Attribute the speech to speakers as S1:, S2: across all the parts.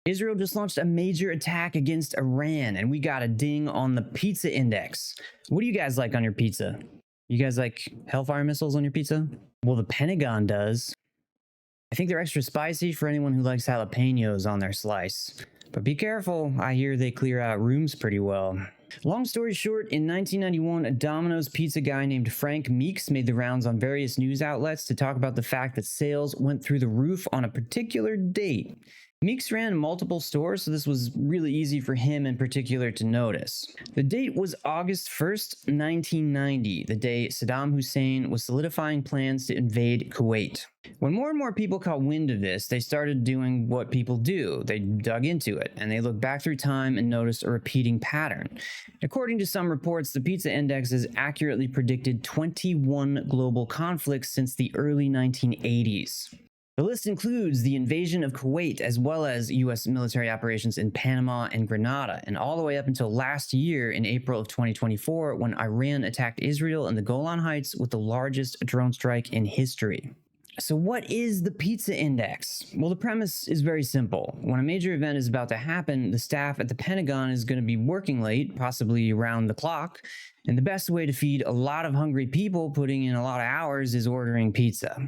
S1: Israel just launched a major attack against Iran, and we got a ding on the Pizza Index. What do you guys like on your pizza? You guys like Hellfire missiles on your pizza? Well, the Pentagon does. I think they're extra spicy for anyone who likes jalapenos on their slice. But be careful, I hear they clear out rooms pretty well. Long story short, in 1991, a Domino's pizza guy named Frank Meeks made the rounds on various news outlets to talk about the fact that sales went through the roof on a particular date. Meeks ran multiple stores, so this was really easy for him in particular to notice. The date was August 1st, 1990, the day Saddam Hussein was solidifying plans to invade Kuwait. When more and more people caught wind of this, they started doing what people do. They dug into it, and they looked back through time and noticed a repeating pattern. According to some reports, the Pizza Index has accurately predicted 21 global conflicts since the early 1980s. The list includes the invasion of Kuwait, as well as U.S. military operations in Panama and Grenada, and all the way up until last year in April of 2024, when Iran attacked Israel in the Golan Heights with the largest drone strike in history. So what is the Pizza Index? Well, the premise is very simple. When a major event is about to happen, the staff at the Pentagon is going to be working late, possibly around the clock, and the best way to feed a lot of hungry people putting in a lot of hours is ordering pizza.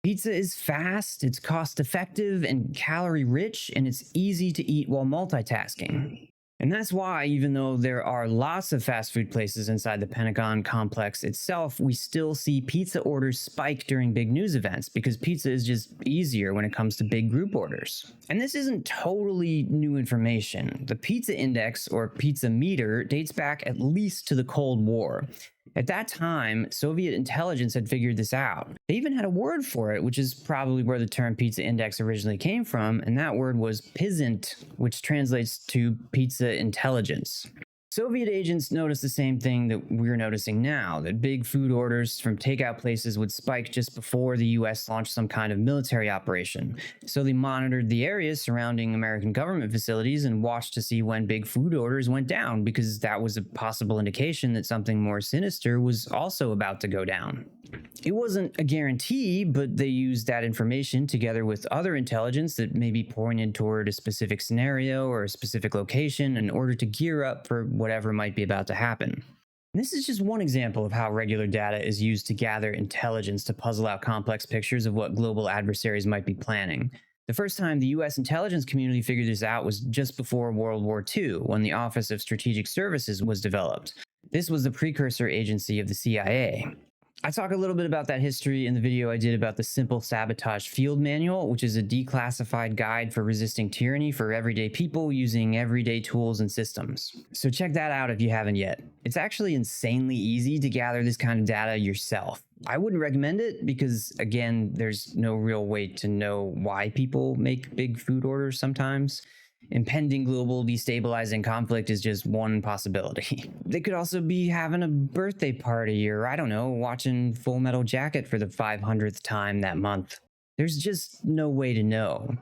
S1: Pizza is fast, it's cost-effective and calorie-rich, and it's easy to eat while multitasking. And that's why, even though there are lots of fast food places inside the Pentagon complex itself, we still see pizza orders spike during big news events, because pizza is just easier when it comes to big group orders. And this isn't totally new information. The Pizza Index, or Pizza Meter, dates back at least to the Cold War. At that time, Soviet intelligence had figured this out. They even had a word for it, which is probably where the term Pizza Index originally came from, and that word was Pizzint, which translates to pizza intelligence. Soviet agents noticed the same thing that we're noticing now, that big food orders from takeout places would spike just before the US launched some kind of military operation. So they monitored the areas surrounding American government facilities and watched to see when big food orders went down, because that was a possible indication that something more sinister was also about to go down. It wasn't a guarantee, but they used that information together with other intelligence that maybe pointed toward a specific scenario or a specific location in order to gear up for whatever might be about to happen. And this is just one example of how regular data is used to gather intelligence to puzzle out complex pictures of what global adversaries might be planning. The first time the US intelligence community figured this out was just before World War II, when the Office of Strategic Services was developed. This was the precursor agency of the CIA. I talk a little bit about that history in the video I did about the Simple Sabotage Field Manual, which is a declassified guide for resisting tyranny for everyday people using everyday tools and systems. So check that out if you haven't yet. It's actually insanely easy to gather this kind of data yourself. I wouldn't recommend it because, again, there's no real way to know why people make big food orders sometimes. Impending global destabilizing conflict is just one possibility. They could also be having a birthday party or, I don't know, watching Full Metal Jacket for the 500th time that month. There's just no way to know.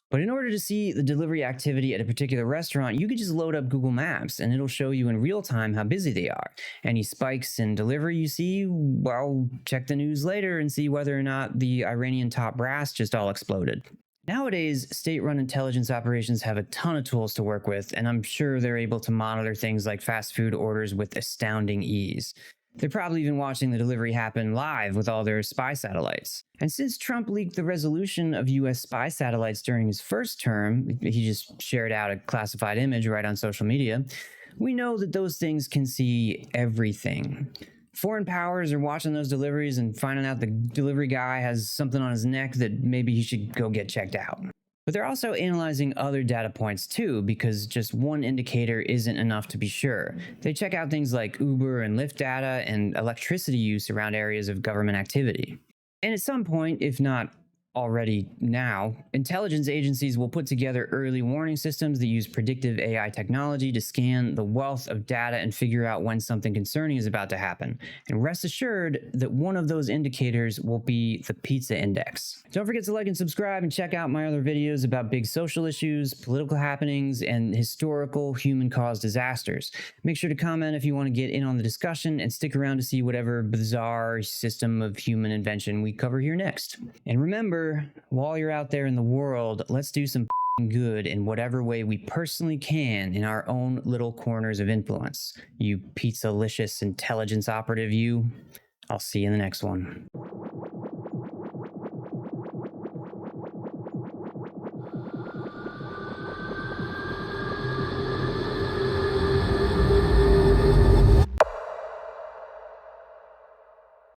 S1: But in order to see the delivery activity at a particular restaurant, you could just load up Google Maps and it'll show you in real time how busy they are. Any spikes in delivery you see, well, check the news later and see whether or not the Iranian top brass just all exploded. Nowadays, state-run intelligence operations have a ton of tools to work with, and I'm sure they're able to monitor things like fast food orders with astounding ease. They're probably even watching the delivery happen live with all their spy satellites. And since Trump leaked the resolution of US spy satellites during his first term, he just shared out a classified image right on social media, we know that those things can see everything. Foreign powers are watching those deliveries and finding out the delivery guy has something on his neck that maybe he should go get checked out. But they're also analyzing other data points too, because just one indicator isn't enough to be sure. They check out things like Uber and Lyft data and electricity use around areas of government activity. And at some point, if not already now, intelligence agencies will put together early warning systems that use predictive AI technology to scan the wealth of data and figure out when something concerning is about to happen. And rest assured that one of those indicators will be the Pizza Index. Don't forget to like and subscribe and check out my other videos about big social issues, political happenings, and historical human-caused disasters. Make sure to comment if you want to get in on the discussion and stick around to see whatever bizarre system of human invention we cover here next. And remember, while you're out there in the world, let's do some good in whatever way we personally can in our own little corners of influence. You pizza-licious intelligence operative, you. I'll see you in the next one.